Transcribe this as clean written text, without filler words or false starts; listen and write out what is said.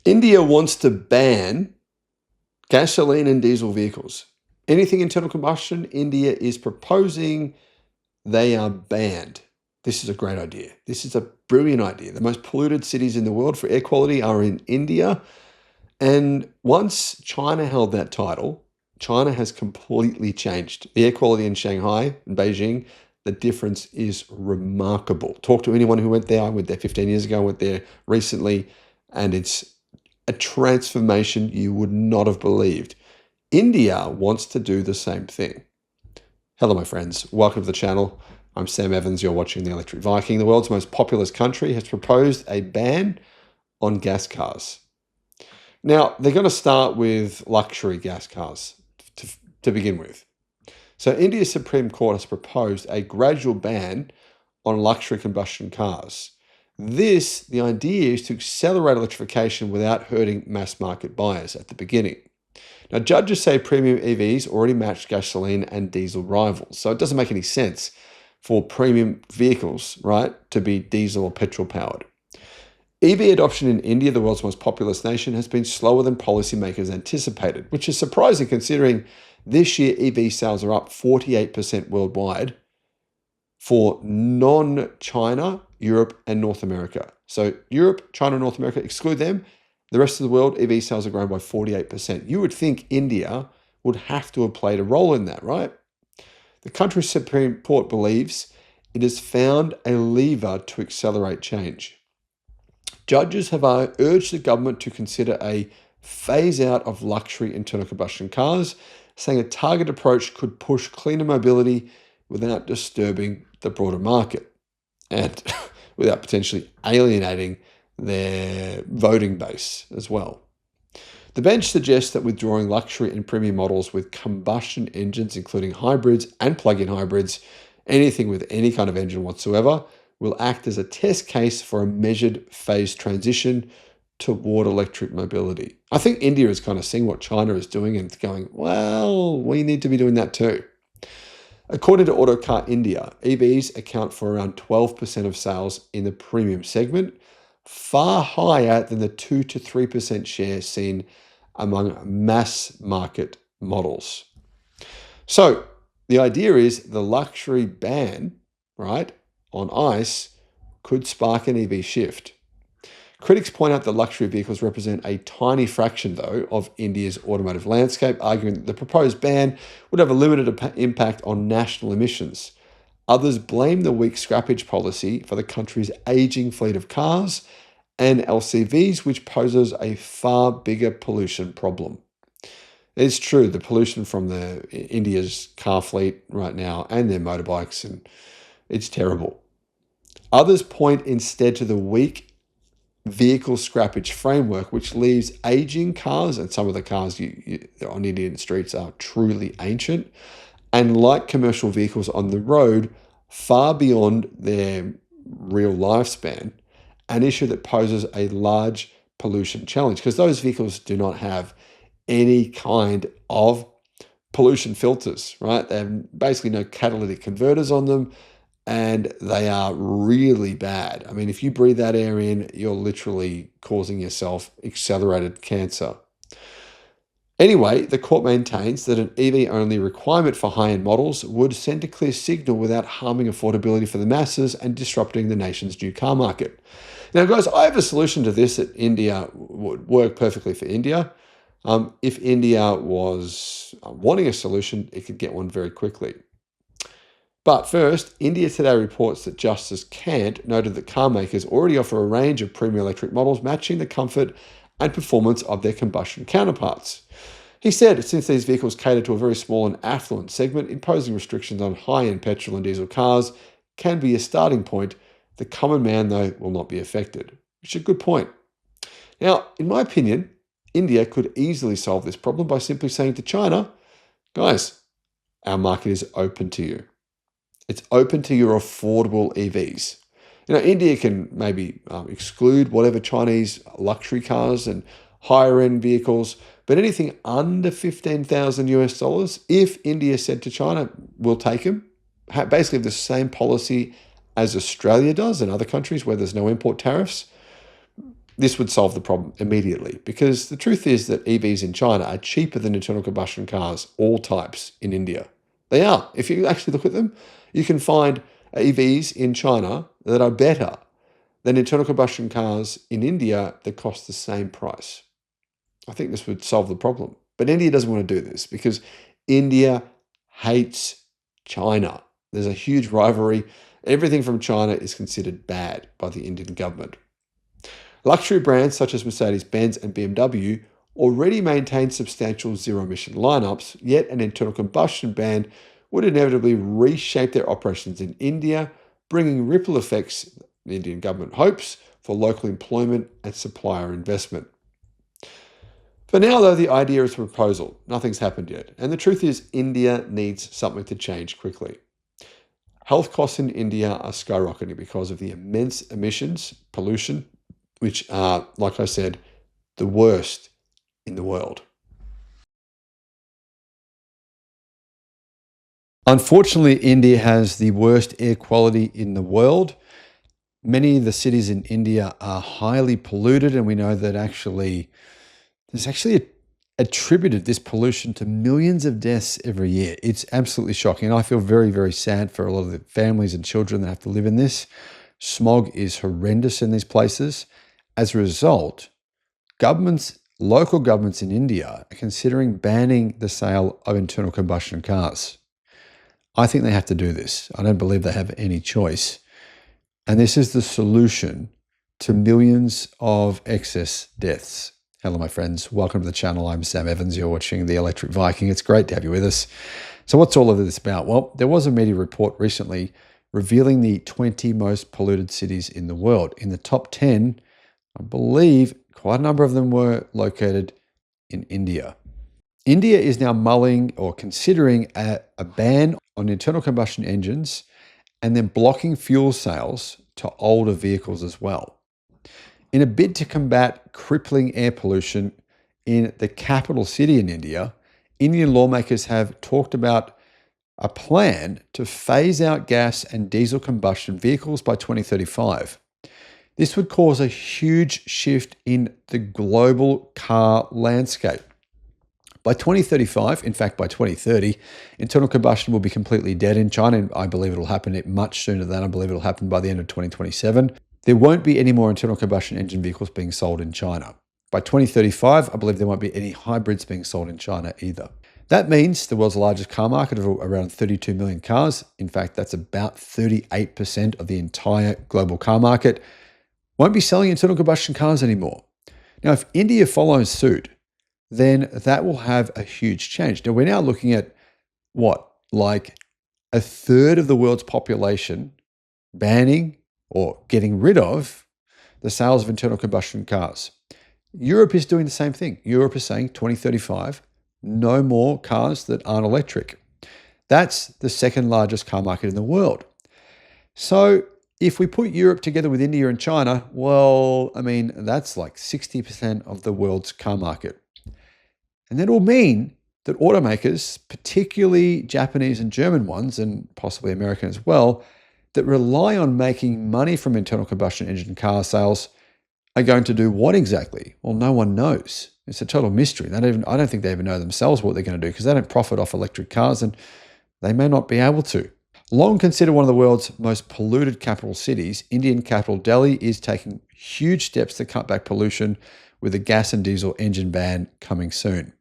India wants to ban gasoline and diesel vehicles. Anything internal combustion, India is proposing they are banned. This is a great idea. This is a brilliant idea. The most polluted cities in the world for air quality are in India. And once China held that title, China has completely changed. The air quality in Shanghai and Beijing, the difference is remarkable. Talk to anyone who went there. I went there 15 years ago, I went there recently, and it's a transformation you would not have believed. India wants to do the same thing. Hello, my friends. Welcome to the channel. I'm Sam Evans. You're watching the Electric Viking. The world's most populous country has proposed a ban on gas cars. Now, they're going to start with luxury gas cars to begin with. So India's Supreme Court has proposed a gradual ban on luxury combustion cars. The idea is to accelerate electrification without hurting mass market buyers at the beginning. Now, judges say premium EVs already match gasoline and diesel rivals, so it doesn't make any sense for premium vehicles, right, to be diesel or petrol powered. EV adoption in India, the world's most populous nation, has been slower than policymakers anticipated, which is surprising considering this year EV sales are up 48% worldwide for non-China, Europe, and North America. So Europe, China, North America, exclude them. The rest of the world, EV sales have grown by 48%. You would think India would have to have played a role in that, right? The country's Supreme Court believes it has found a lever to accelerate change. Judges have urged the government to consider a phase out of luxury internal combustion cars, saying a targeted approach could push cleaner mobility without disturbing the broader market and without potentially alienating their voting base as well. The bench suggests that withdrawing luxury and premium models with combustion engines, including hybrids and plug-in hybrids, anything with any kind of engine whatsoever, will act as a test case for a measured phased transition toward electric mobility. I think India is kind of seeing what China is doing and going, well, we need to be doing that too. According to Autocar India, EVs account for around 12% of sales in the premium segment, far higher than the 2 to 3% share seen among mass market models. So the idea is the luxury ban, right, on ICE could spark an EV shift. Critics point out that luxury vehicles represent a tiny fraction, though, of India's automotive landscape, arguing that the proposed ban would have a limited impact on national emissions. Others blame the weak scrappage policy for the country's aging fleet of cars and LCVs, which poses a far bigger pollution problem. It's true, the pollution from India's car fleet right now and their motorbikes, and it's terrible. Others point instead to the weak vehicle scrappage framework, which leaves aging cars, and some of the cars on Indian streets are truly ancient, and light commercial vehicles on the road far beyond their real lifespan, an issue that poses a large pollution challenge because those vehicles do not have any kind of pollution filters, right? They have basically no catalytic converters on them, and they are really bad. I mean, if you breathe that air in, you're literally causing yourself accelerated cancer. Anyway, the court maintains that an EV-only requirement for high-end models would send a clear signal without harming affordability for the masses and disrupting the nation's new car market. Now, guys, I have a solution to this that India would work perfectly for India. If India was wanting a solution, it could get one very quickly. But first, India Today reports that Justice Kant noted that car makers already offer a range of premium electric models matching the comfort and performance of their combustion counterparts. He said, since these vehicles cater to a very small and affluent segment, imposing restrictions on high-end petrol and diesel cars can be a starting point. The common man, though, will not be affected, which is a good point. Now, in my opinion, India could easily solve this problem by simply saying to China, guys, our market is open to you. It's open to your affordable EVs. You know, India can maybe exclude whatever Chinese luxury cars and higher end vehicles, but anything under 15,000 US dollars, if India said to China, we'll take them, basically have the same policy as Australia does and other countries where there's no import tariffs, This would solve the problem immediately, because the truth is that EVs in China are cheaper than internal combustion cars, all types, in India. They are. If you actually look at them, you can find EVs in China that are better than internal combustion cars in India that cost the same price. I think this would solve the problem. But India doesn't want to do this because India hates China. There's a huge rivalry. Everything from China is considered bad by the Indian government. Luxury brands such as Mercedes-Benz and BMW already maintain substantial zero-emission lineups, yet an internal combustion ban would inevitably reshape their operations in India, bringing ripple effects the Indian government hopes for local employment and supplier investment. For now, though, the idea is a proposal. Nothing's happened yet. And the truth is, India needs something to change quickly. Health costs in India are skyrocketing because of the immense emissions, pollution, which are, like I said, the worst in the world. Unfortunately, India has the worst air quality in the world. Many of the cities in India are highly polluted, and we know that there's actually attributed this pollution to millions of deaths every year. It's absolutely shocking. And I feel very, very sad for a lot of the families and children that have to live in this. Smog is horrendous in these places. As a result, local governments in India are considering banning the sale of internal combustion cars. I think they have to do this. I don't believe they have any choice. And this is the solution to millions of excess deaths. Hello, my friends. Welcome to the channel. I'm Sam Evans. You're watching the Electric Viking. It's great to have you with us. So what's all of this about? Well, there was a media report recently revealing the 20 most polluted cities in the world. In the top 10, I believe quite a number of them were located in India. India is now mulling or considering a ban on internal combustion engines and then blocking fuel sales to older vehicles as well. In a bid to combat crippling air pollution in the capital city in India, Indian lawmakers have talked about a plan to phase out gas and diesel combustion vehicles by 2035. This would cause a huge shift in the global car landscape. By 2035, in fact, by 2030, internal combustion will be completely dead in China. And I believe it'll happen much sooner than that. I believe it'll happen by the end of 2027. There won't be any more internal combustion engine vehicles being sold in China. By 2035, I believe there won't be any hybrids being sold in China either. That means the world's largest car market of around 32 million cars, in fact, that's about 38% of the entire global car market, won't be selling internal combustion cars anymore. Now, if India follows suit, then that will have a huge change. Now, we're now looking at like a third of the world's population banning or getting rid of the sales of internal combustion cars. Europe is doing the same thing. Europe is saying 2035, no more cars that aren't electric. That's the second largest car market in the world. So if we put Europe together with India and China, well, I mean, that's like 60% of the world's car market. And that will mean that automakers, particularly Japanese and German ones, and possibly American as well, that rely on making money from internal combustion engine car sales are going to do what exactly? Well, no one knows. It's a total mystery. I don't think they even know themselves what they're going to do because they don't profit off electric cars and they may not be able to. Long considered one of the world's most polluted capital cities, Indian capital Delhi is taking huge steps to cut back pollution with a gas and diesel engine ban coming soon.